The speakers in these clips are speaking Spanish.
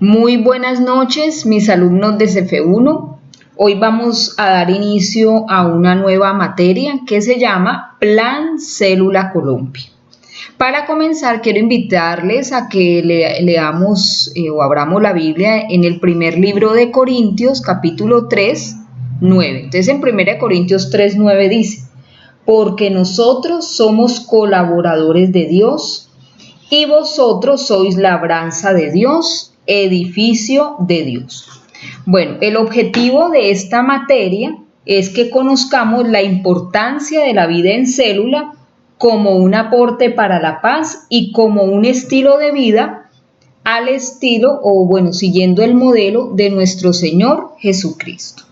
Muy buenas noches, mis alumnos de CF1. Hoy vamos a dar inicio a una nueva materia que se llama Plan Célula Colombia. Para comenzar, quiero invitarles a que leamos o abramos la Biblia en el primer libro de Corintios, capítulo 3, 9. Entonces, en 1 Corintios 3, 9 dice: porque nosotros somos colaboradores de Dios y vosotros sois labranza de Dios, edificio de Dios. Bueno, el objetivo de esta materia es que conozcamos la importancia de la vida en célula como un aporte para la paz y como un estilo de vida al estilo siguiendo el modelo de nuestro Señor Jesucristo.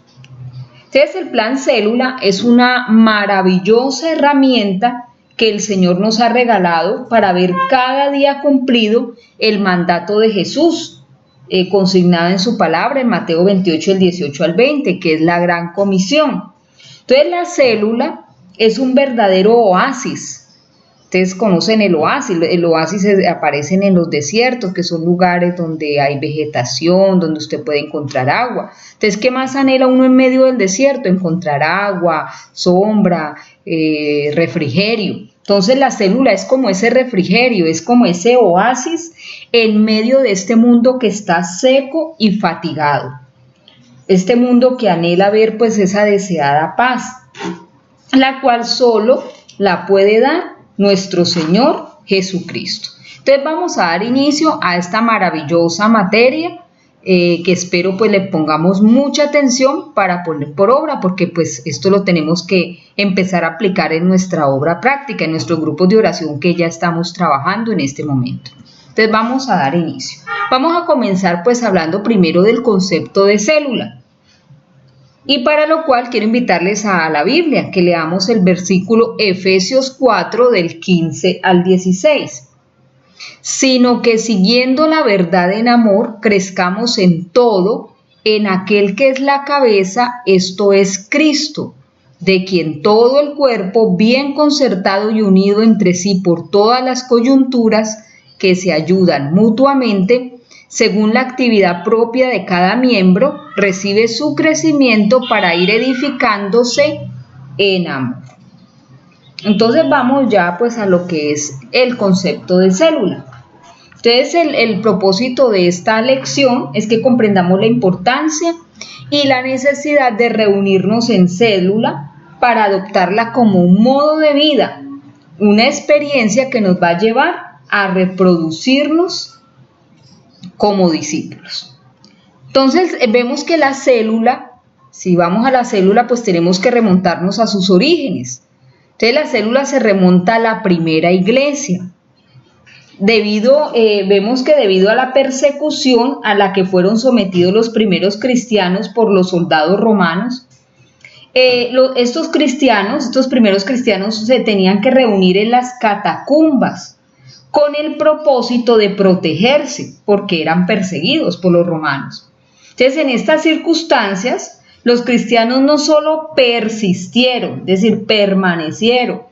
Entonces, el plan célula es una maravillosa herramienta que el Señor nos ha regalado para ver cada día cumplido el mandato de Jesús, consignado en su palabra en Mateo 28, el 18 al 20, que es la gran comisión. Entonces, la célula es un verdadero oasis. Ustedes conocen el oasis aparecen en los desiertos, que son lugares donde hay vegetación, donde usted puede encontrar agua. Entonces, ¿qué más anhela uno en medio del desierto? Encontrar agua, sombra, refrigerio. Entonces, la célula es como ese refrigerio, es como ese oasis en medio de este mundo que está seco y fatigado. Este mundo que anhela ver pues esa deseada paz, la cual solo la puede dar nuestro Señor Jesucristo. Entonces vamos a dar inicio a esta maravillosa materia que espero pues le pongamos mucha atención para poner por obra, porque pues esto lo tenemos que empezar a aplicar en nuestra obra práctica, en nuestros grupos de oración que ya estamos trabajando en este momento. Entonces vamos a dar inicio. Vamos a comenzar pues hablando primero del concepto de célula. Y para lo cual quiero invitarles a la Biblia, que leamos el versículo Efesios 4 del 15 al 16. Sino que siguiendo la verdad en amor, crezcamos en todo, en aquel que es la cabeza, esto es Cristo, de quien todo el cuerpo, bien concertado y unido entre sí por todas las coyunturas que se ayudan mutuamente, según la actividad propia de cada miembro, recibe su crecimiento para ir edificándose en amor. Entonces vamos ya pues a lo que es el concepto de célula. Entonces el propósito de esta lección es que comprendamos la importancia y la necesidad de reunirnos en célula para adoptarla como un modo de vida, una experiencia que nos va a llevar a reproducirnos como discípulos. Entonces vemos que la célula, si vamos a la célula, pues tenemos que remontarnos a sus orígenes. Entonces la célula se remonta a la primera iglesia. Vemos que debido a la persecución a la que fueron sometidos los primeros cristianos por los soldados romanos, estos primeros cristianos se tenían que reunir en las catacumbas con el propósito de protegerse, porque eran perseguidos por los romanos. Entonces, en estas circunstancias, los cristianos no solo persistieron, es decir, permanecieron,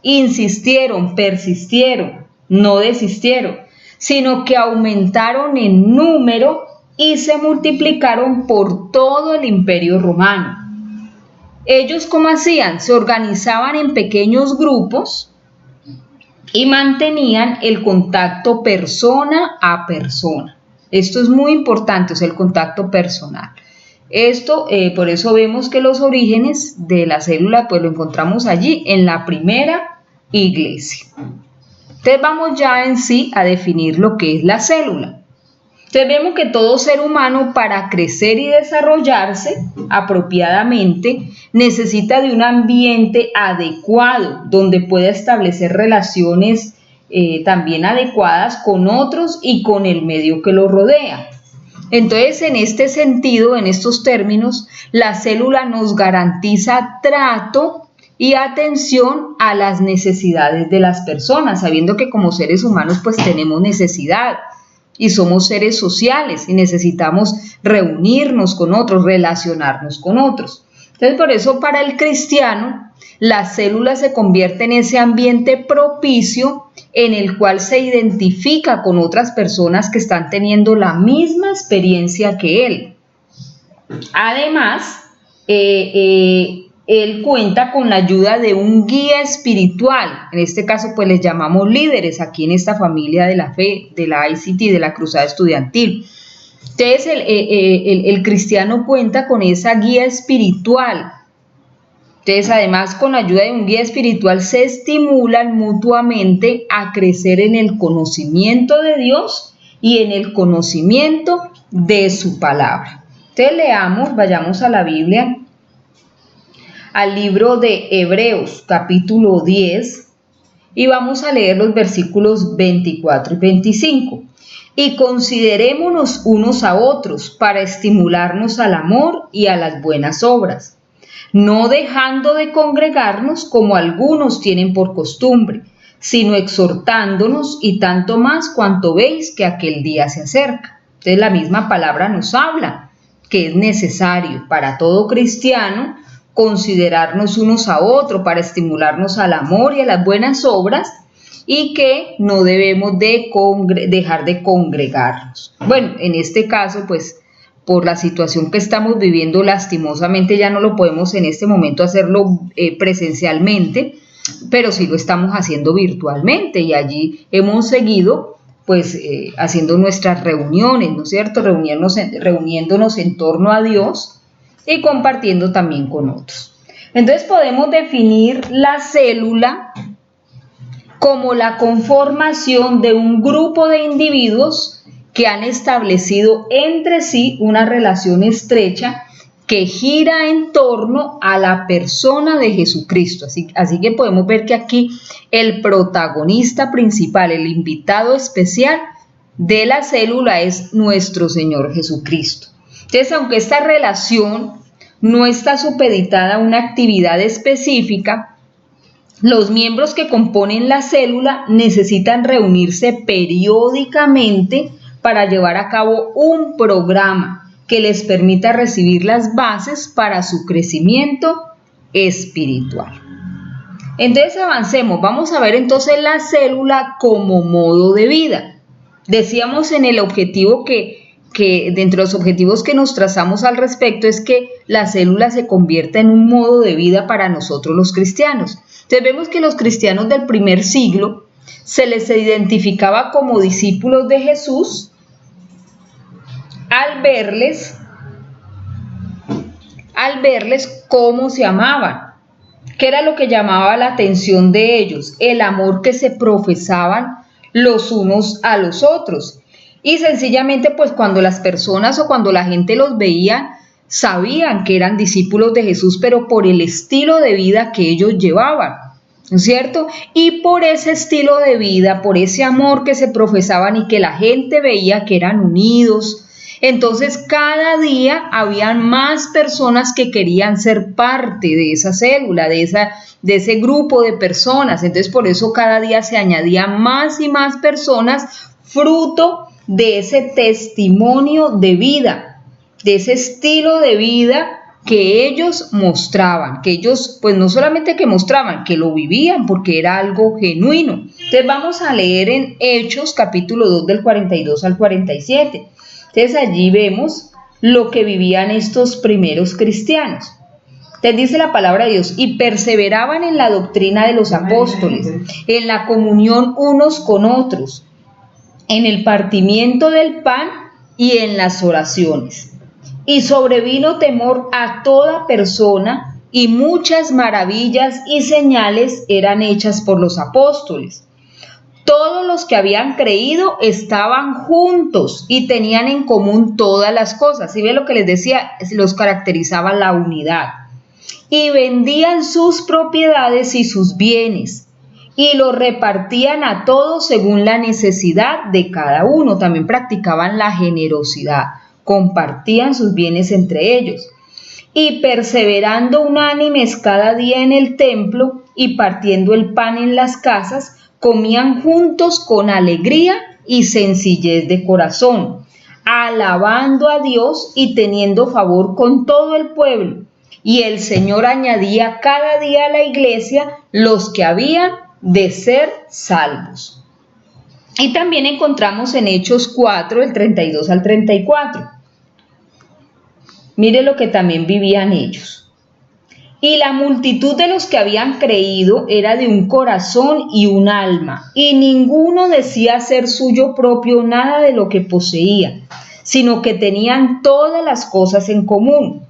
insistieron, persistieron, no desistieron, sino que aumentaron en número y se multiplicaron por todo el imperio romano. Ellos, ¿cómo hacían? Se organizaban en pequeños grupos y mantenían el contacto persona a persona. Esto es muy importante, es el contacto personal. Por eso vemos que los orígenes de la célula pues lo encontramos allí en la primera iglesia. Entonces vamos ya en sí a definir lo que es la célula. Entonces vemos que todo ser humano, para crecer y desarrollarse apropiadamente, necesita de un ambiente adecuado donde pueda establecer relaciones también adecuadas con otros y con el medio que lo rodea. Entonces, en este sentido, en estos términos, la célula nos garantiza trato y atención a las necesidades de las personas, sabiendo que como seres humanos pues tenemos necesidad y somos seres sociales y necesitamos reunirnos con otros, relacionarnos con otros. Entonces, por eso para el cristiano, la célula se convierte en ese ambiente propicio en el cual se identifica con otras personas que están teniendo la misma experiencia que él. Además, él cuenta con la ayuda de un guía espiritual, en este caso pues les llamamos líderes aquí en esta familia de la fe, de la ICT, de la Cruzada Estudiantil. Entonces el cristiano cuenta con esa guía espiritual. Entonces además con la ayuda de un guía espiritual se estimulan mutuamente a crecer en el conocimiento de Dios y en el conocimiento de su palabra. Entonces leamos, vayamos a la Biblia, al libro de Hebreos, capítulo 10, y vamos a leer los versículos 24 y 25. Y considerémonos unos a otros para estimularnos al amor y a las buenas obras, no dejando de congregarnos como algunos tienen por costumbre, sino exhortándonos y tanto más cuanto veis que aquel día se acerca. Entonces la misma palabra nos habla que es necesario para todo cristiano considerarnos unos a otros para estimularnos al amor y a las buenas obras y que no debemos de dejar de congregarnos. Bueno, en este caso, pues, por la situación que estamos viviendo, lastimosamente ya no lo podemos en este momento hacerlo presencialmente, pero sí lo estamos haciendo virtualmente y allí hemos seguido pues haciendo nuestras reuniones, ¿no es cierto? Reuniéndonos en torno a Dios y compartiendo también con otros. Entonces podemos definir la célula como la conformación de un grupo de individuos que han establecido entre sí una relación estrecha que gira en torno a la persona de Jesucristo. Así que podemos ver que aquí el protagonista principal, el invitado especial de la célula es nuestro Señor Jesucristo. Entonces, aunque esta relación no está supeditada a una actividad específica, los miembros que componen la célula necesitan reunirse periódicamente para llevar a cabo un programa que les permita recibir las bases para su crecimiento espiritual. Entonces avancemos, vamos a ver entonces la célula como modo de vida. Decíamos en el objetivo que dentro de los objetivos que nos trazamos al respecto es que la célula se convierta en un modo de vida para nosotros los cristianos. Entonces vemos que los cristianos del primer siglo se les identificaba como discípulos de Jesús al verles cómo se amaban, qué era lo que llamaba la atención de ellos, el amor que se profesaban los unos a los otros. Y sencillamente pues cuando las personas o cuando la gente los veía, sabían que eran discípulos de Jesús, pero por el estilo de vida que ellos llevaban, ¿no es cierto? Y por ese estilo de vida, por ese amor que se profesaban y que la gente veía que eran unidos, entonces cada día habían más personas que querían ser parte de esa célula, de ese grupo de personas. Entonces por eso cada día se añadían más y más personas, fruto de ese testimonio de vida, de ese estilo de vida que ellos mostraban, que ellos pues no solamente que mostraban, que lo vivían porque era algo genuino. Entonces vamos a leer en Hechos capítulo 2 del 42 al 47. Entonces allí vemos lo que vivían estos primeros cristianos. Entonces dice la palabra de Dios, y perseveraban en la doctrina de los apóstoles, en la comunión unos con otros, en el partimiento del pan y en las oraciones. Y sobrevino temor a toda persona, y muchas maravillas y señales eran hechas por los apóstoles. Todos los que habían creído estaban juntos y tenían en común todas las cosas. ¿Sí ve lo que les decía? Los caracterizaba la unidad. Y vendían sus propiedades y sus bienes y los repartían a todos según la necesidad de cada uno. También practicaban la generosidad, compartían sus bienes entre ellos. Y perseverando unánimes cada día en el templo y partiendo el pan en las casas, comían juntos con alegría y sencillez de corazón, alabando a Dios y teniendo favor con todo el pueblo. y el Señor añadía cada día a la iglesia los que habían de ser salvos. Y también encontramos en Hechos 4, del 32 al 34. Mire lo que también vivían ellos. Y la multitud de los que habían creído era de un corazón y un alma, y ninguno decía ser suyo propio nada de lo que poseía, sino que tenían todas las cosas en común.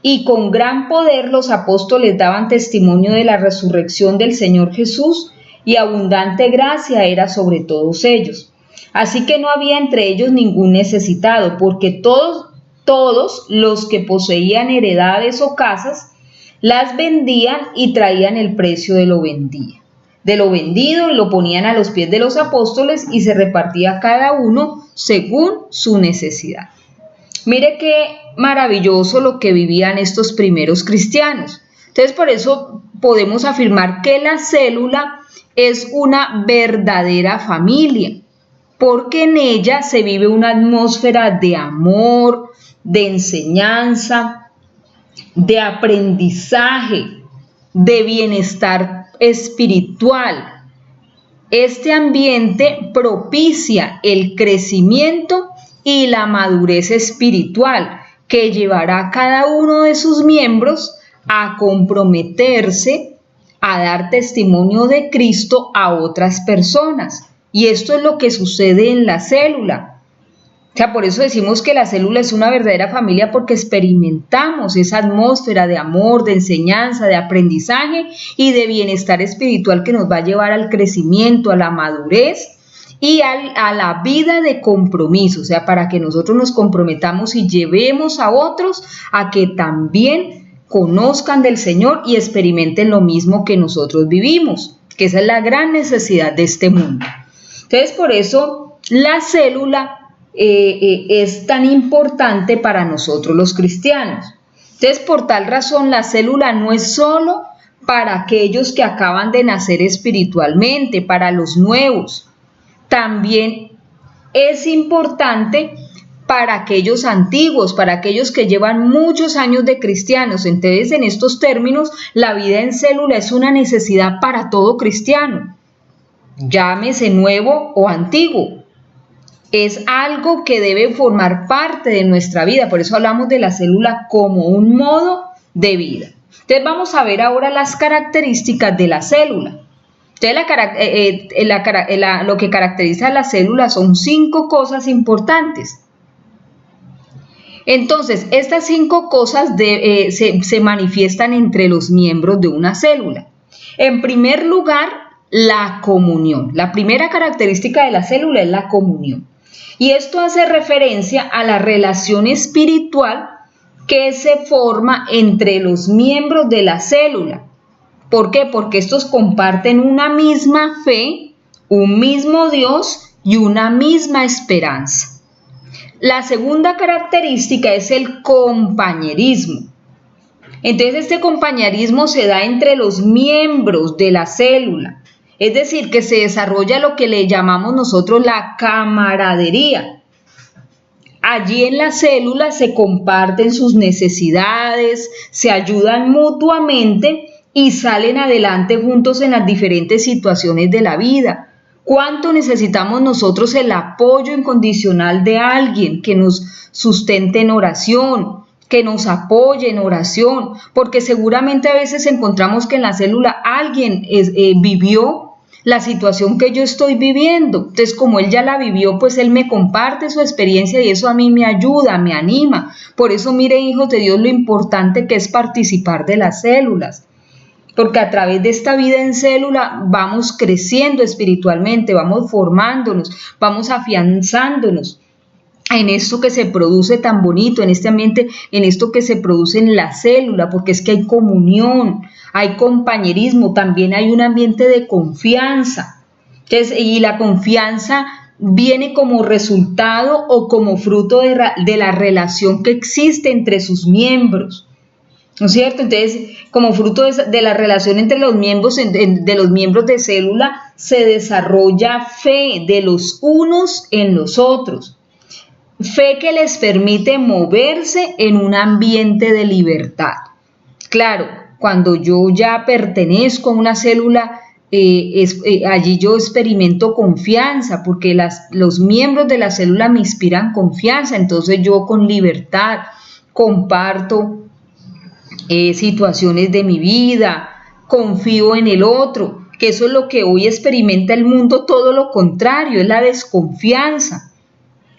Y con gran poder los apóstoles daban testimonio de la resurrección del Señor Jesús, y abundante gracia era sobre todos ellos. Así que no había entre ellos ningún necesitado, porque todos los que poseían heredades o casas, las vendían y traían el precio de lo vendido y lo ponían a los pies de los apóstoles y se repartía cada uno según su necesidad. Mire qué maravilloso lo que vivían estos primeros cristianos. Entonces, por eso podemos afirmar que la célula es una verdadera familia, porque en ella se vive una atmósfera de amor, de enseñanza, de aprendizaje, de bienestar espiritual. Este ambiente propicia el crecimiento y la madurez espiritual que llevará a cada uno de sus miembros a comprometerse a dar testimonio de Cristo a otras personas. Y esto es lo que sucede en la célula. O sea, por eso decimos que la célula es una verdadera familia, porque experimentamos esa atmósfera de amor, de enseñanza, de aprendizaje y de bienestar espiritual que nos va a llevar al crecimiento, a la madurez y a la vida de compromiso. O sea, para que nosotros nos comprometamos y llevemos a otros a que también conozcan del Señor y experimenten lo mismo que nosotros vivimos, que esa es la gran necesidad de este mundo. Entonces, por eso la célula es tan importante para nosotros los cristianos. Entonces, por tal razón, la célula no es solo para aquellos que acaban de nacer espiritualmente, para los nuevos. También es importante para aquellos antiguos, para aquellos que llevan muchos años de cristianos. Entonces, en estos términos, la vida en célula es una necesidad para todo cristiano, llámese nuevo o antiguo. Es algo que debe formar parte de nuestra vida, por eso hablamos de la célula como un modo de vida. Entonces vamos a ver ahora las características de la célula. Entonces lo que caracteriza a la célula son 5 cosas importantes. Entonces, estas 5 cosas se manifiestan entre los miembros de una célula. En primer lugar, la comunión. La primera característica de la célula es la comunión. Y esto hace referencia a la relación espiritual que se forma entre los miembros de la célula. ¿Por qué? Porque estos comparten una misma fe, un mismo Dios y una misma esperanza. La segunda característica es el compañerismo. Entonces, este compañerismo se da entre los miembros de la célula. Es decir, que se desarrolla lo que le llamamos nosotros la camaradería. Allí en la célula se comparten sus necesidades, se ayudan mutuamente y salen adelante juntos en las diferentes situaciones de la vida. ¿Cuánto necesitamos nosotros el apoyo incondicional de alguien que nos sustente en oración, que nos apoye en oración? Porque seguramente a veces encontramos que en la célula alguien vivió la situación que yo estoy viviendo. Entonces, como él ya la vivió, pues él me comparte su experiencia y eso a mí me ayuda, me anima. Por eso, miren, hijos de Dios, lo importante que es participar de las células. Porque a través de esta vida en célula vamos creciendo espiritualmente, vamos formándonos, vamos afianzándonos en esto que se produce tan bonito, en este ambiente, en esto que se produce en la célula, porque es que hay comunión, hay compañerismo, también hay un ambiente de confianza. Entonces, y la confianza viene como resultado o como fruto de la relación que existe entre sus miembros, ¿no es cierto? Entonces, como fruto de la relación entre los miembros, de los miembros de célula, se desarrolla fe de los unos en los otros. Fe que les permite moverse en un ambiente de libertad. Claro, cuando yo ya pertenezco a una célula, allí yo experimento confianza, porque los miembros de la célula me inspiran confianza, entonces yo con libertad comparto situaciones de mi vida, confío en el otro, que eso es lo que hoy experimenta el mundo, todo lo contrario, es la desconfianza.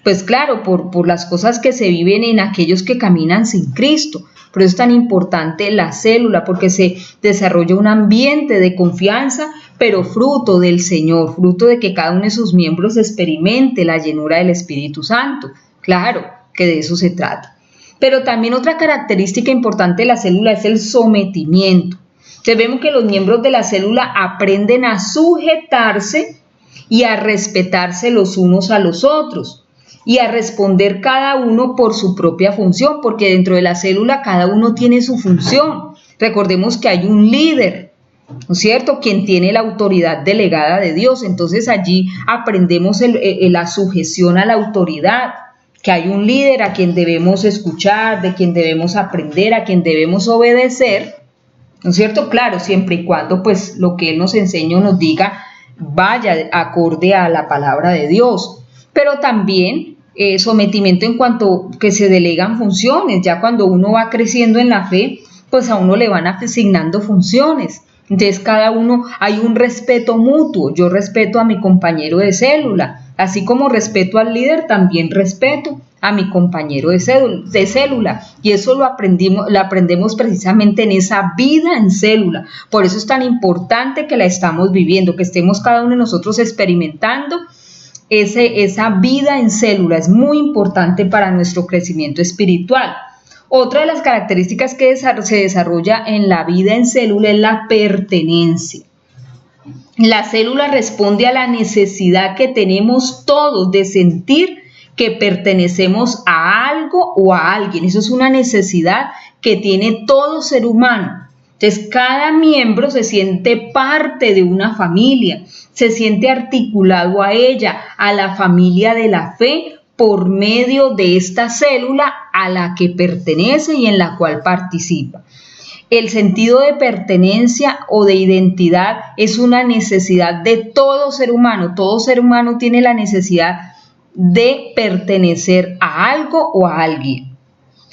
Pues claro, por las cosas que se viven en aquellos que caminan sin Cristo. Por eso es tan importante la célula, porque se desarrolla un ambiente de confianza, pero fruto del Señor, fruto de que cada uno de sus miembros experimente la llenura del Espíritu Santo. Claro que de eso se trata. Pero también otra característica importante de la célula es el sometimiento. Entonces vemos que los miembros de la célula aprenden a sujetarse y a respetarse los unos a los otros y a responder cada uno por su propia función, porque dentro de la célula cada uno tiene su función. Recordemos que hay un líder, ¿no es cierto?, quien tiene la autoridad delegada de Dios. Entonces allí aprendemos la sujeción a la autoridad, que hay un líder a quien debemos escuchar, de quien debemos aprender, a quien debemos obedecer, ¿no es cierto? Claro, siempre y cuando pues lo que Él nos enseña o nos diga vaya acorde a la palabra de Dios. Pero también sometimiento en cuanto que se delegan funciones. Ya cuando uno va creciendo en la fe, pues a uno le van asignando funciones. Entonces cada uno, hay un respeto mutuo. Yo respeto a mi compañero de célula, así como respeto al líder, también respeto a mi compañero de célula. Y eso lo aprendemos precisamente en esa vida en célula. Por eso es tan importante que la estamos viviendo, que estemos cada uno de nosotros experimentando esa vida en célula. Es muy importante para nuestro crecimiento espiritual. Otra de las características que se desarrolla en la vida en célula es la pertenencia. La célula responde a la necesidad que tenemos todos de sentir que pertenecemos a algo o a alguien. Eso es una necesidad que tiene todo ser humano. Entonces, cada miembro se siente parte de una familia, se siente articulado a ella, a la familia de la fe, por medio de esta célula a la que pertenece y en la cual participa. El sentido de pertenencia o de identidad es una necesidad de todo ser humano. Todo ser humano tiene la necesidad de pertenecer a algo o a alguien.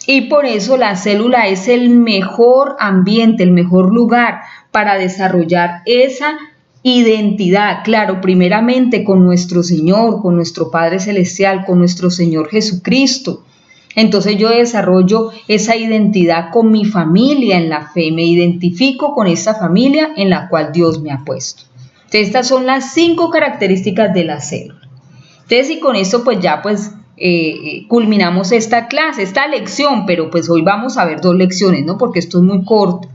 Y por eso la célula es el mejor ambiente, el mejor lugar para desarrollar esa identidad. Claro, primeramente con nuestro Señor, con nuestro Padre Celestial, con nuestro Señor Jesucristo. Entonces yo desarrollo esa identidad con mi familia en la fe, me identifico con esa familia en la cual Dios me ha puesto. Entonces estas son las 5 características de la célula. Entonces y con esto pues ya culminamos esta clase, esta lección, pero pues hoy vamos a ver 2 lecciones, ¿no? Porque esto es muy corto.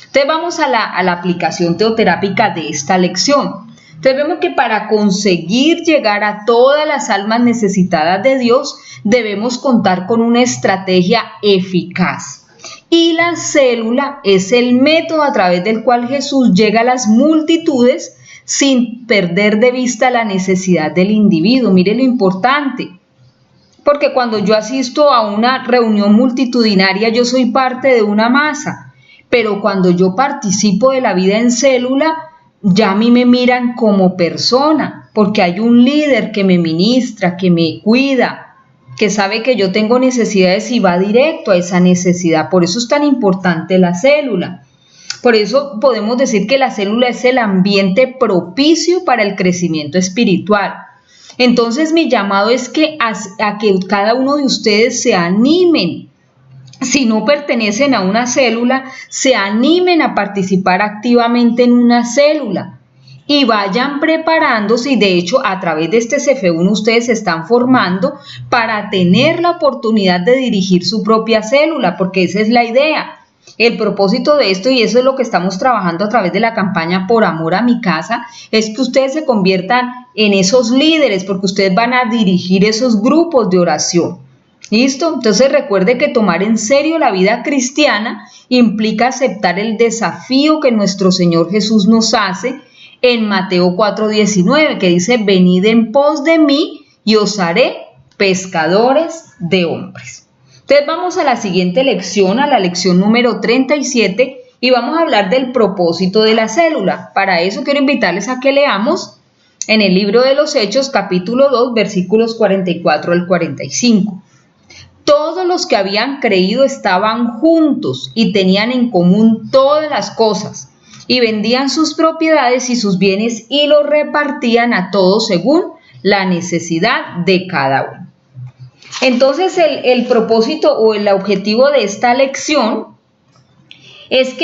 Entonces vamos a la aplicación teoterápica de esta lección. Entonces vemos que para conseguir llegar a todas las almas necesitadas de Dios, debemos contar con una estrategia eficaz. Y la célula es el método a través del cual Jesús llega a las multitudes sin perder de vista la necesidad del individuo. Mire lo importante. Porque cuando yo asisto a una reunión multitudinaria, yo soy parte de una masa. Pero cuando yo participo de la vida en célula, ya a mí me miran como persona, porque hay un líder que me ministra, que me cuida, que sabe que yo tengo necesidades y va directo a esa necesidad. Por eso es tan importante la célula. Por eso podemos decir que la célula es el ambiente propicio para el crecimiento espiritual. Entonces mi llamado es que a que cada uno de ustedes se animen. Si no pertenecen a una célula, se animen a participar activamente en una célula y vayan preparándose, y de hecho a través de este CF1 ustedes se están formando para tener la oportunidad de dirigir su propia célula, porque esa es la idea. El propósito de esto, y eso es lo que estamos trabajando a través de la campaña Por Amor a Mi Casa, es que ustedes se conviertan en esos líderes, porque ustedes van a dirigir esos grupos de oración. ¿Listo? Entonces recuerde que tomar en serio la vida cristiana implica aceptar el desafío que nuestro Señor Jesús nos hace en Mateo 4:19, que dice: venid en pos de mí y os haré pescadores de hombres. Entonces vamos a la siguiente lección, a la lección número 37, y vamos a hablar del propósito de la célula. Para eso quiero invitarles a que leamos en el libro de los Hechos, capítulo 2, versículos 44 al 45. Todos los que habían creído estaban juntos y tenían en común todas las cosas, y vendían sus propiedades y sus bienes y los repartían a todos según la necesidad de cada uno. Entonces el propósito o el objetivo de esta lección es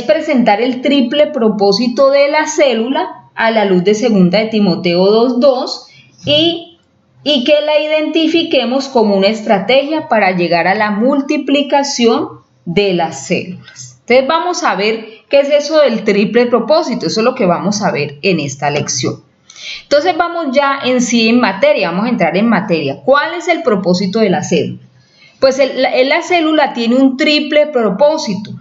presentar el triple propósito de la célula a la luz de 2 de Timoteo 2:2 y que la identifiquemos como una estrategia para llegar a la multiplicación de las células. Entonces vamos a ver qué es eso del triple propósito. Eso es lo que vamos a ver en esta lección. Entonces vamos ya en sí en materia, vamos a entrar en materia. ¿Cuál es el propósito de la célula? Pues la célula tiene un triple propósito,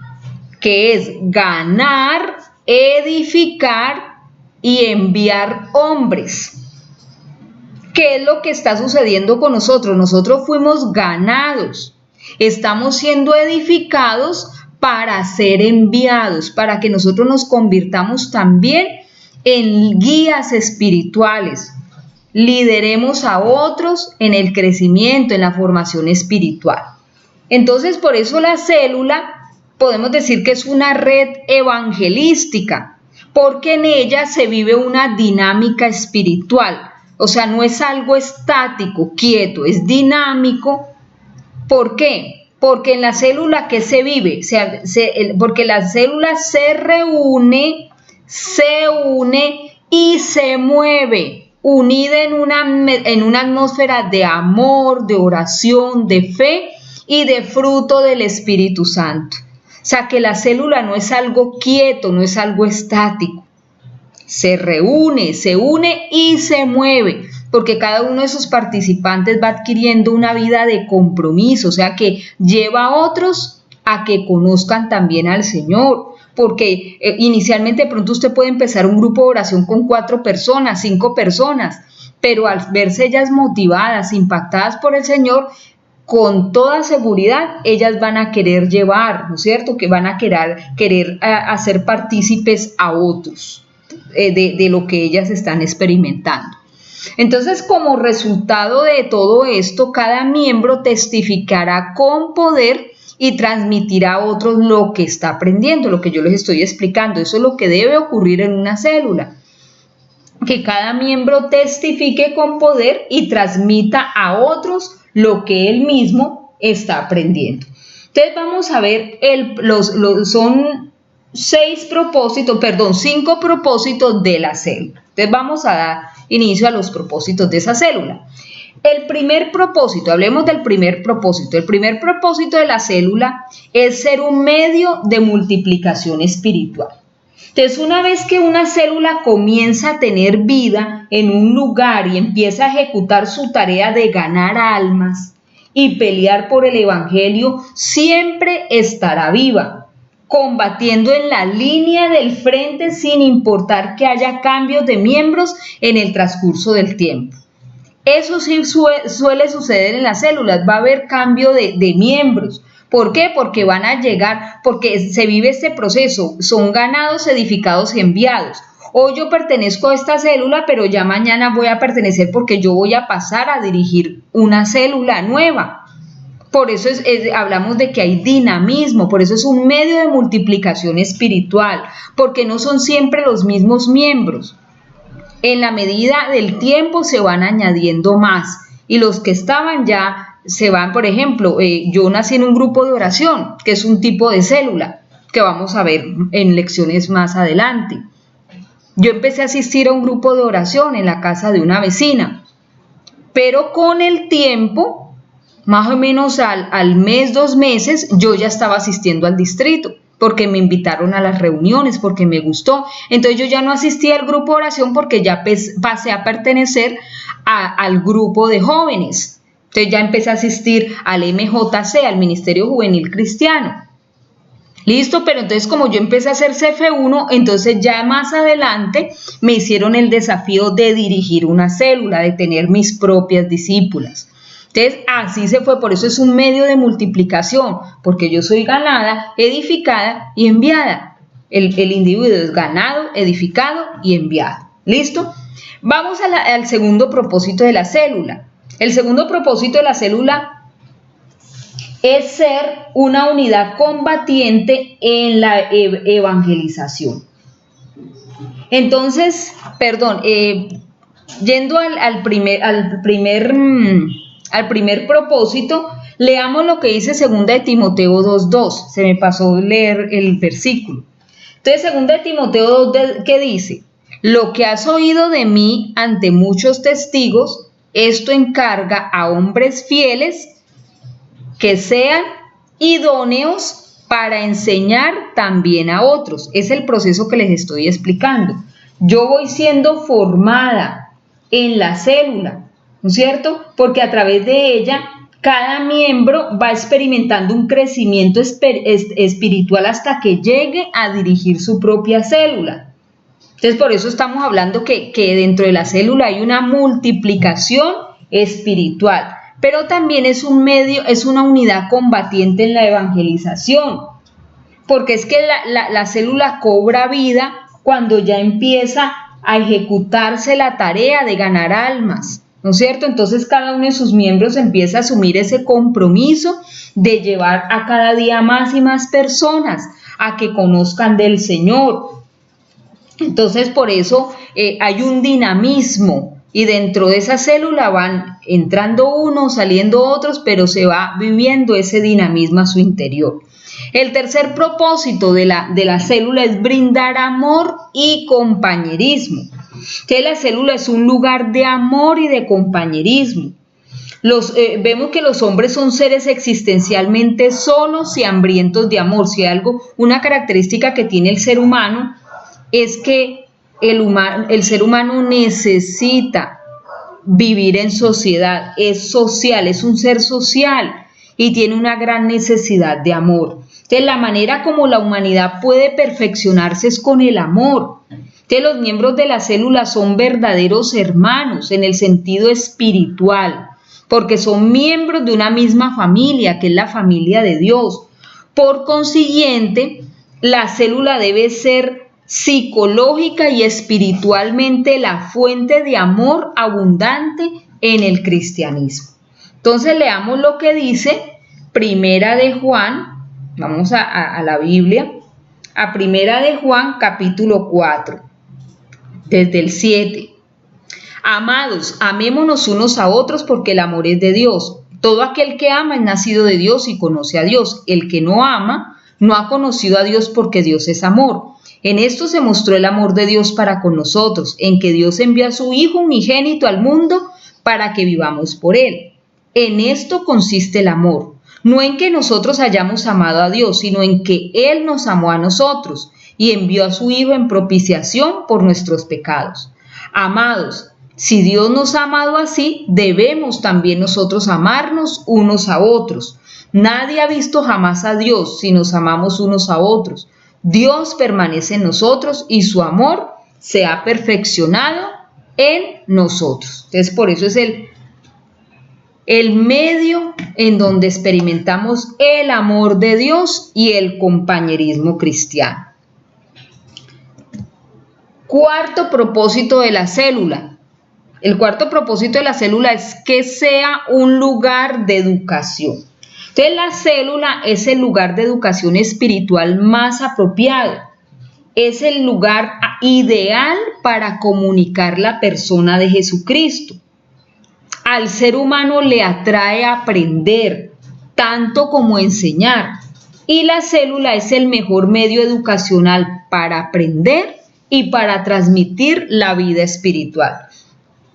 que es ganar, edificar y enviar hombres. ¿Qué es lo que está sucediendo con nosotros? Nosotros fuimos ganados, estamos siendo edificados para ser enviados, para que nosotros nos convirtamos también en guías espirituales, lideremos a otros en el crecimiento, en la formación espiritual. Entonces, por eso la célula podemos decir que es una red evangelística, porque en ella se vive una dinámica espiritual. O sea, no es algo estático, quieto, es dinámico. ¿Por qué? Porque en la célula, ¿qué se vive? Porque la célula se reúne, se une y se mueve, unida en una atmósfera de amor, de oración, de fe y de fruto del Espíritu Santo. O sea, que la célula no es algo quieto, no es algo estático. Se reúne, se une y se mueve, porque cada uno de sus participantes va adquiriendo una vida de compromiso, o sea, que lleva a otros a que conozcan también al Señor. Porque inicialmente de pronto usted puede empezar un grupo de oración con 4 personas, 5 personas, pero al verse ellas motivadas, impactadas por el Señor, con toda seguridad ellas van a querer llevar, ¿no es cierto? Que van a querer hacer partícipes a otros de lo que ellas están experimentando. Entonces, como resultado de todo esto, cada miembro testificará con poder y transmitirá a otros lo que está aprendiendo, lo que yo les estoy explicando. Eso es lo que debe ocurrir en una célula, que cada miembro testifique con poder y transmita a otros lo que él mismo está aprendiendo. Entonces vamos a ver, son 5 propósitos de la célula. Entonces vamos a dar inicio a los propósitos de esa célula. El primer propósito, hablemos del primer propósito. El primer propósito de la célula es ser un medio de multiplicación espiritual. Entonces, una vez que una célula comienza a tener vida en un lugar y empieza a ejecutar su tarea de ganar almas y pelear por el evangelio, siempre estará viva, combatiendo en la línea del frente sin importar que haya cambios de miembros en el transcurso del tiempo. Eso sí suele suceder en las células, va a haber cambio de miembros. ¿Por qué? Porque van a llegar, porque se vive este proceso, son ganados, edificados y enviados. Hoy yo pertenezco a esta célula, pero ya mañana voy a pertenecer porque yo voy a pasar a dirigir una célula nueva. Por eso hablamos de que hay dinamismo, por eso es un medio de multiplicación espiritual, porque no son siempre los mismos miembros. En la medida del tiempo se van añadiendo más y los que estaban ya se van. Por ejemplo, yo nací en un grupo de oración, que es un tipo de célula, que vamos a ver en lecciones más adelante. Yo empecé a asistir a un grupo de oración en la casa de una vecina, pero con el tiempo, más o menos al mes, 2 meses, yo ya estaba asistiendo al distrito, porque me invitaron a las reuniones, porque me gustó. Entonces yo ya no asistí al grupo de oración porque ya pasé a pertenecer al grupo de jóvenes. Entonces ya empecé a asistir al MJC, al Ministerio Juvenil Cristiano. Listo, pero entonces como yo empecé a hacer CF1, entonces ya más adelante me hicieron el desafío de dirigir una célula, de tener mis propias discípulas. Entonces, así se fue, por eso es un medio de multiplicación, porque yo soy ganada, edificada y enviada. El individuo es ganado, edificado y enviado. ¿Listo? Vamos al segundo propósito de la célula. El segundo propósito de la célula es ser una unidad combatiente en la evangelización. Entonces, yendo al primer propósito, leamos lo que dice 2 de Timoteo 2:2. Se me pasó leer el versículo. Entonces, 2 de Timoteo 2, ¿qué dice? Lo que has oído de mí ante muchos testigos, esto encarga a hombres fieles que sean idóneos para enseñar también a otros. Es el proceso que les estoy explicando. Yo voy siendo formada en la célula, ¿no es cierto? Porque a través de ella, cada miembro va experimentando un crecimiento espiritual hasta que llegue a dirigir su propia célula. Entonces, por eso estamos hablando que dentro de la célula hay una multiplicación espiritual, pero también es un medio, es una unidad combatiente en la evangelización, porque es que la célula cobra vida cuando ya empieza a ejecutarse la tarea de ganar almas, ¿no es cierto? Entonces cada uno de sus miembros empieza a asumir ese compromiso de llevar a cada día más y más personas a que conozcan del Señor. Entonces por eso hay un dinamismo y dentro de esa célula van entrando unos, saliendo otros, pero se va viviendo ese dinamismo a su interior. El tercer propósito de la célula es brindar amor y compañerismo. Que la célula es un lugar de amor y de compañerismo. Vemos que los hombres son seres existencialmente solos y hambrientos de amor. Si hay una característica que tiene el ser humano es que el ser humano necesita vivir en sociedad, es social, es un ser social y tiene una gran necesidad de amor. Entonces, la manera como la humanidad puede perfeccionarse es con el amor. Entonces, los miembros de la célula son verdaderos hermanos en el sentido espiritual, porque son miembros de una misma familia, que es la familia de Dios. Por consiguiente, la célula debe ser psicológica y espiritualmente la fuente de amor abundante en el cristianismo. Entonces leamos lo que dice Primera de Juan, vamos a la Biblia, a Primera de Juan capítulo 4, desde el 7. Amados, amémonos unos a otros porque el amor es de Dios. Todo aquel que ama es nacido de Dios y conoce a Dios. El que no ama no ha conocido a Dios porque Dios es amor. En esto se mostró el amor de Dios para con nosotros, en que Dios envió a su Hijo unigénito al mundo para que vivamos por Él. En esto consiste el amor, no en que nosotros hayamos amado a Dios, sino en que Él nos amó a nosotros y envió a su Hijo en propiciación por nuestros pecados. Amados, si Dios nos ha amado así, debemos también nosotros amarnos unos a otros. Nadie ha visto jamás a Dios si nos amamos unos a otros. Dios permanece en nosotros y su amor se ha perfeccionado en nosotros. Entonces, por eso es el medio en donde experimentamos el amor de Dios y el compañerismo cristiano. Cuarto propósito de la célula. El cuarto propósito de la célula es que sea un lugar de educación. Entonces, la célula es el lugar de educación espiritual más apropiado. Es el lugar ideal para comunicar la persona de Jesucristo. Al ser humano le atrae aprender, tanto como enseñar. Y la célula es el mejor medio educacional para aprender y para transmitir la vida espiritual.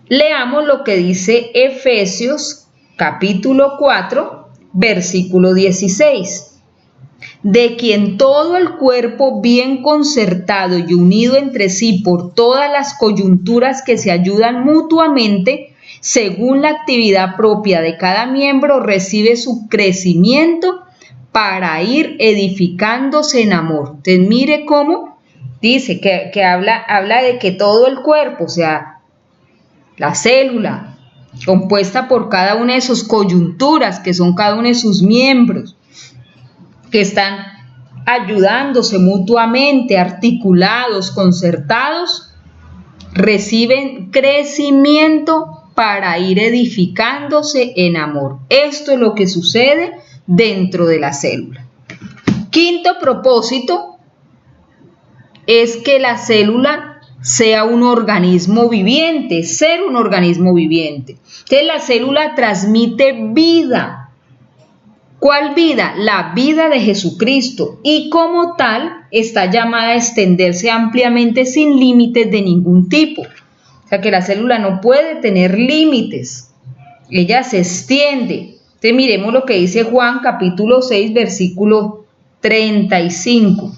Leamos lo que dice Efesios capítulo 4, versículo 16. De quien todo el cuerpo bien concertado y unido entre sí por todas las coyunturas que se ayudan mutuamente, según la actividad propia de cada miembro, recibe su crecimiento para ir edificándose en amor. Entonces mire cómo dice que habla de que todo el cuerpo, o sea, la célula, compuesta por cada una de sus coyunturas, que son cada uno de sus miembros, que están ayudándose mutuamente, articulados, concertados, reciben crecimiento para ir edificándose en amor. Esto es lo que sucede dentro de la célula. Quinto propósito es que la célula sea un organismo viviente, ser un organismo viviente. Entonces la célula transmite vida. ¿Cuál vida? La vida de Jesucristo, y como tal está llamada a extenderse ampliamente sin límites de ningún tipo. O sea que la célula no puede tener límites, ella se extiende. Entonces miremos lo que dice Juan capítulo 6 versículo 35.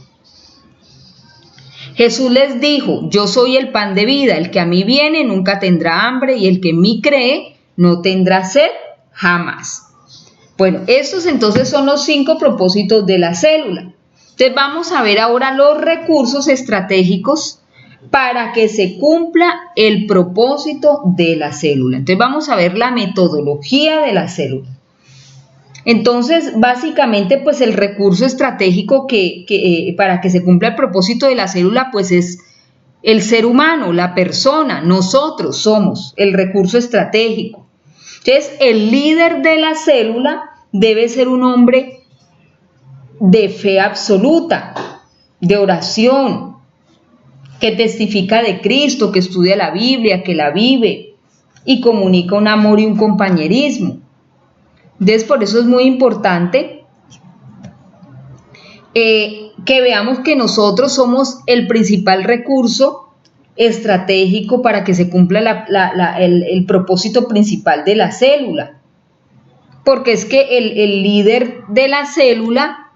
Jesús les dijo: yo soy el pan de vida, el que a mí viene nunca tendrá hambre, y el que en mí cree no tendrá sed jamás. Bueno, estos entonces son los 5 propósitos de la célula. Entonces vamos a ver ahora los recursos estratégicos para que se cumpla el propósito de la célula. Entonces vamos a ver la metodología de la célula. Entonces, básicamente, pues el recurso estratégico para que se cumpla el propósito de la célula, pues es el ser humano, la persona, nosotros somos el recurso estratégico. Entonces, el líder de la célula debe ser un hombre de fe absoluta, de oración, que testifica de Cristo, que estudia la Biblia, que la vive y comunica un amor y un compañerismo. Entonces, por eso es muy importante que veamos que nosotros somos el principal recurso estratégico para que se cumpla el propósito principal de la célula. Porque es que el líder de la célula,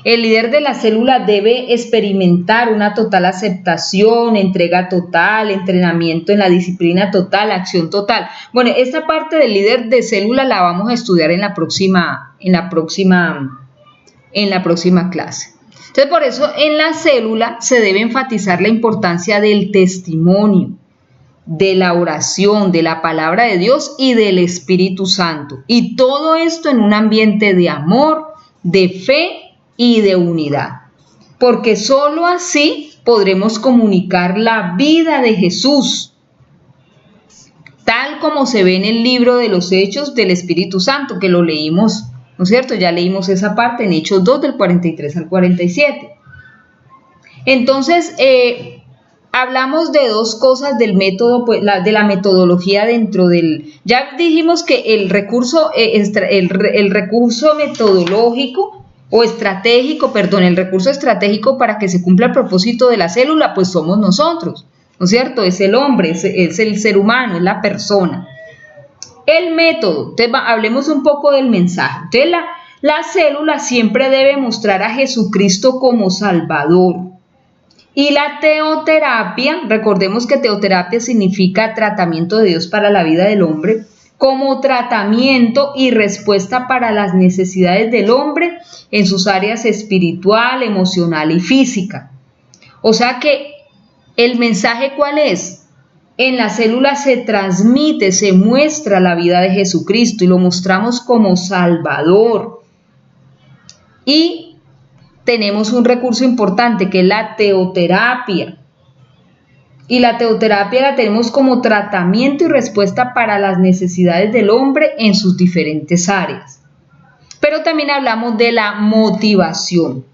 el líder de la célula debe experimentar una total aceptación, entrega total, entrenamiento en la disciplina total, acción total. Bueno, esta parte del líder de célula la vamos a estudiar en la próxima clase. Entonces, por eso en la célula se debe enfatizar la importancia del testimonio, de la oración, de la palabra de Dios y del Espíritu Santo. Y todo esto en un ambiente de amor, de fe y de unidad. Porque solo así podremos comunicar la vida de Jesús, tal como se ve en el libro de los Hechos del Espíritu Santo, que lo leímos, ¿no es cierto? Ya leímos esa parte en Hechos 2 del 43 al 47. Entonces, hablamos de dos cosas del método, pues, de la metodología dentro del... Ya dijimos que el recurso metodológico o estratégico, el recurso estratégico para que se cumpla el propósito de la célula, pues somos nosotros, ¿no es cierto? Es el hombre, es el ser humano, es la persona. El método, entonces hablemos un poco del mensaje. Entonces la célula siempre debe mostrar a Jesucristo como Salvador. Y la teoterapia, recordemos que teoterapia significa tratamiento de Dios para la vida del hombre, como tratamiento y respuesta para las necesidades del hombre en sus áreas espiritual, emocional y física. O sea que el mensaje, ¿cuál es? En la célula se transmite, se muestra la vida de Jesucristo y lo mostramos como Salvador. Y tenemos un recurso importante que es la teoterapia. Y la teoterapia la tenemos como tratamiento y respuesta para las necesidades del hombre en sus diferentes áreas. Pero también hablamos de la motivación.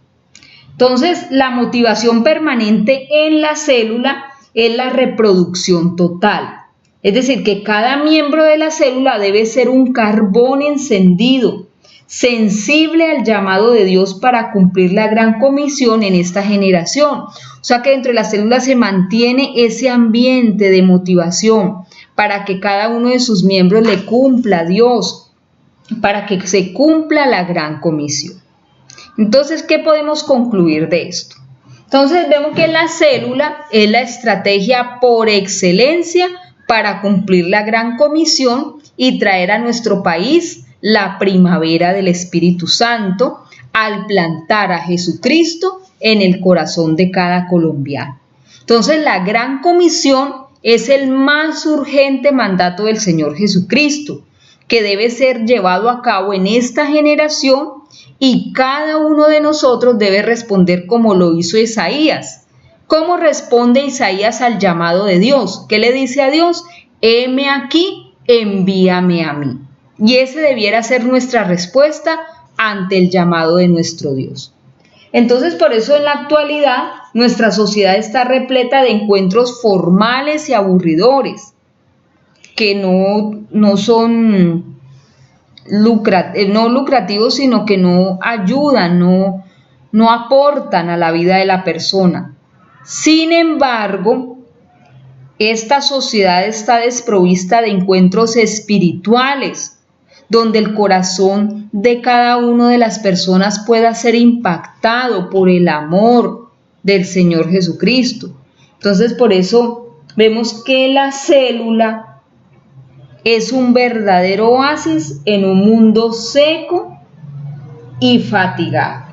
Entonces, la motivación permanente en la célula es la reproducción total. Es decir, que cada miembro de la célula debe ser un carbón encendido, sensible al llamado de Dios para cumplir la gran comisión en esta generación. O sea que dentro de la célula se mantiene ese ambiente de motivación para que cada uno de sus miembros le cumpla a Dios, para que se cumpla la gran comisión. Entonces, ¿qué podemos concluir de esto? Entonces, vemos que la célula es la estrategia por excelencia para cumplir la gran comisión y traer a nuestro país la primavera del Espíritu Santo al plantar a Jesucristo en el corazón de cada colombiano. Entonces, la gran comisión es el más urgente mandato del Señor Jesucristo, que debe ser llevado a cabo en esta generación, y cada uno de nosotros debe responder como lo hizo Isaías. ¿Cómo responde Isaías al llamado de Dios? ¿Qué le dice a Dios? Heme aquí, envíame a mí. Y ese debiera ser nuestra respuesta ante el llamado de nuestro Dios. Entonces, por eso en la actualidad nuestra sociedad está repleta de encuentros formales y aburridores, que no son no lucrativos, sino que no ayudan, no aportan a la vida de la persona. Sin embargo, esta sociedad está desprovista de encuentros espirituales, donde el corazón de cada una de las personas pueda ser impactado por el amor del Señor Jesucristo. Entonces, por eso vemos que la célula es un verdadero oasis en un mundo seco y fatigado.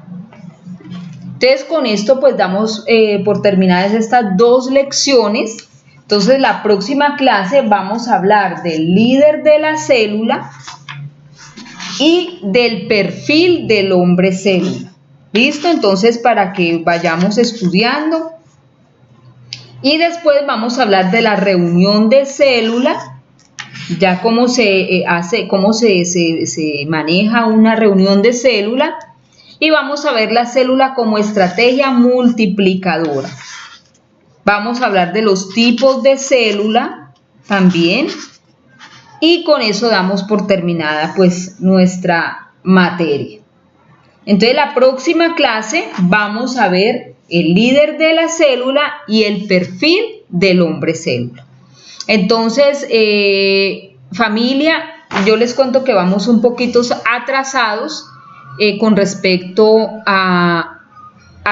Entonces, con esto pues damos por terminadas estas 2 lecciones. Entonces, la próxima clase vamos a hablar del líder de la célula y del perfil del hombre célula. ¿Listo? Entonces, para que vayamos estudiando. Y después vamos a hablar de la reunión de célula, ya cómo se hace, cómo se maneja una reunión de célula. Y vamos a ver la célula como estrategia multiplicadora. Vamos a hablar de los tipos de célula también. Y con eso damos por terminada pues nuestra materia. Entonces, la próxima clase vamos a ver el líder de la célula y el perfil del hombre célula. Entonces, familia, yo les cuento que vamos un poquito atrasados con respecto a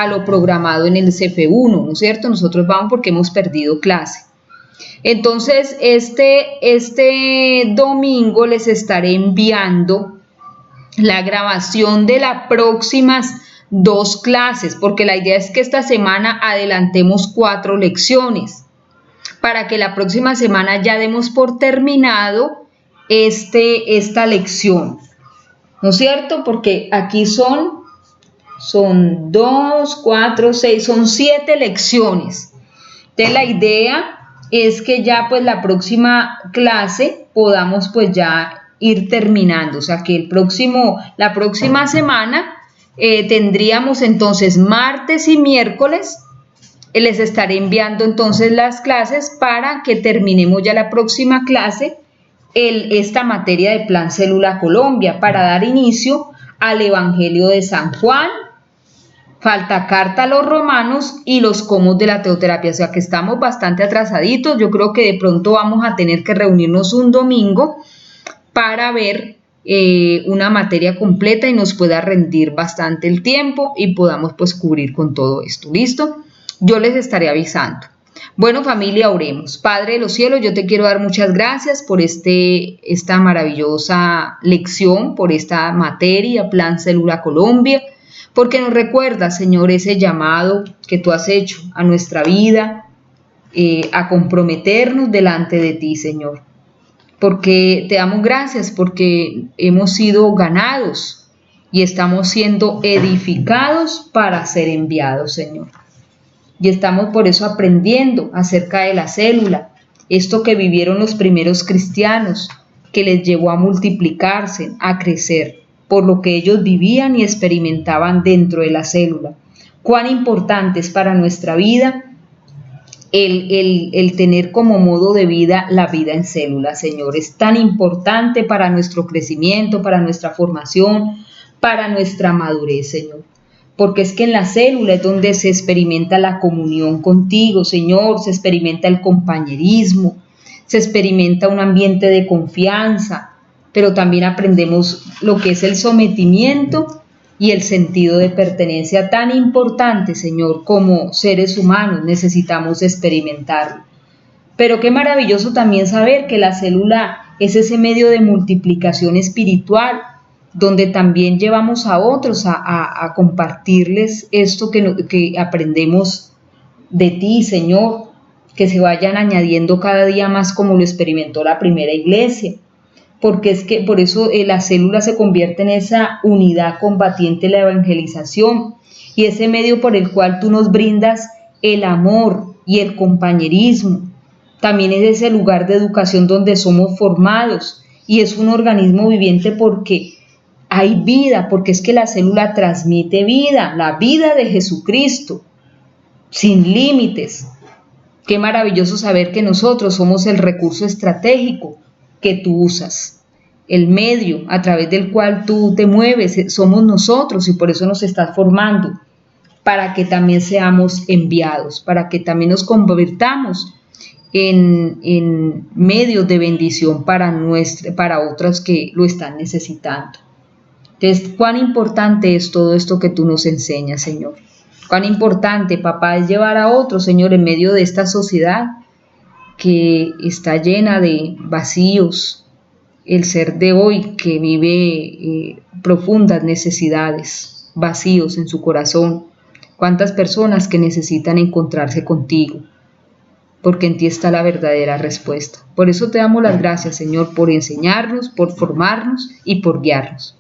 lo programado en el CF1, ¿no es cierto? Nosotros vamos porque hemos perdido clase. Entonces, este domingo les estaré enviando la grabación de las próximas 2 clases, porque la idea es que esta semana adelantemos 4 lecciones, para que la próxima semana ya demos por terminado esta lección, ¿no es cierto? Porque aquí son 2, 4, 6, son 7 lecciones. Entonces, la idea es que ya pues la próxima clase podamos pues ya ir terminando, o sea que la próxima semana tendríamos entonces martes y miércoles, les estaré enviando entonces las clases para que terminemos ya la próxima clase esta materia de Plan Célula Colombia, para dar inicio al Evangelio de San Juan. Falta carta a los romanos y los comos de la teoterapia, o sea que estamos bastante atrasaditos. Yo creo que de pronto vamos a tener que reunirnos un domingo para ver una materia completa y nos pueda rendir bastante el tiempo y podamos pues cubrir con todo esto. ¿Listo? Yo les estaré avisando. Bueno, familia, oremos. Padre de los cielos, yo te quiero dar muchas gracias por esta maravillosa lección, por esta materia, Plan Célula Colombia, porque nos recuerda, Señor, ese llamado que tú has hecho a nuestra vida, a comprometernos delante de ti, Señor. Porque te damos gracias, porque hemos sido ganados y estamos siendo edificados para ser enviados, Señor. Y estamos por eso aprendiendo acerca de la célula, esto que vivieron los primeros cristianos, que les llevó a multiplicarse, a crecer, por lo que ellos vivían y experimentaban dentro de la célula. Cuán importante es para nuestra vida el tener como modo de vida la vida en célula, Señor. Es tan importante para nuestro crecimiento, para nuestra formación, para nuestra madurez, Señor. Porque es que en la célula es donde se experimenta la comunión contigo, Señor, se experimenta el compañerismo, se experimenta un ambiente de confianza, pero también aprendemos lo que es el sometimiento y el sentido de pertenencia tan importante, Señor, como seres humanos necesitamos experimentarlo. Pero qué maravilloso también saber que la célula es ese medio de multiplicación espiritual, donde también llevamos a otros a compartirles esto que aprendemos de ti, Señor, que se vayan añadiendo cada día más como lo experimentó la primera iglesia, porque es que por eso la célula se convierte en esa unidad combatiente de la evangelización y ese medio por el cual tú nos brindas el amor y el compañerismo. También es ese lugar de educación donde somos formados y es un organismo viviente porque hay vida, porque es que la célula transmite vida, la vida de Jesucristo, sin límites. Qué maravilloso saber que nosotros somos el recurso estratégico que tú usas, el medio a través del cual tú te mueves, somos nosotros y por eso nos estás formando, para que también seamos enviados, para que también nos convirtamos en medios de bendición para otros que lo están necesitando. Entonces, cuán importante es todo esto que tú nos enseñas, Señor. Cuán importante, papá, es llevar a otros, Señor, en medio de esta sociedad que está llena de vacíos, el ser de hoy que vive profundas necesidades, vacíos en su corazón. Cuántas personas que necesitan encontrarse contigo, porque en ti está la verdadera respuesta. Por eso te damos las gracias, Señor, por enseñarnos, por formarnos y por guiarnos.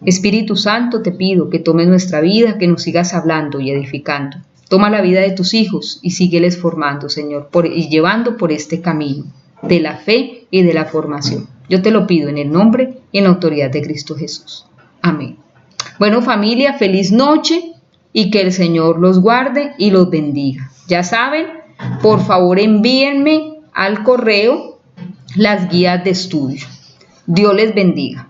Espíritu Santo, te pido que tomes nuestra vida, que nos sigas hablando y edificando. Toma la vida de tus hijos y sígueles formando, Señor, y llevando por este camino de la fe y de la formación. Yo te lo pido en el nombre y en la autoridad de Cristo Jesús. Amén. Bueno, familia, feliz noche y que el Señor los guarde y los bendiga. Ya saben, por favor envíenme al correo las guías de estudio. Dios les bendiga.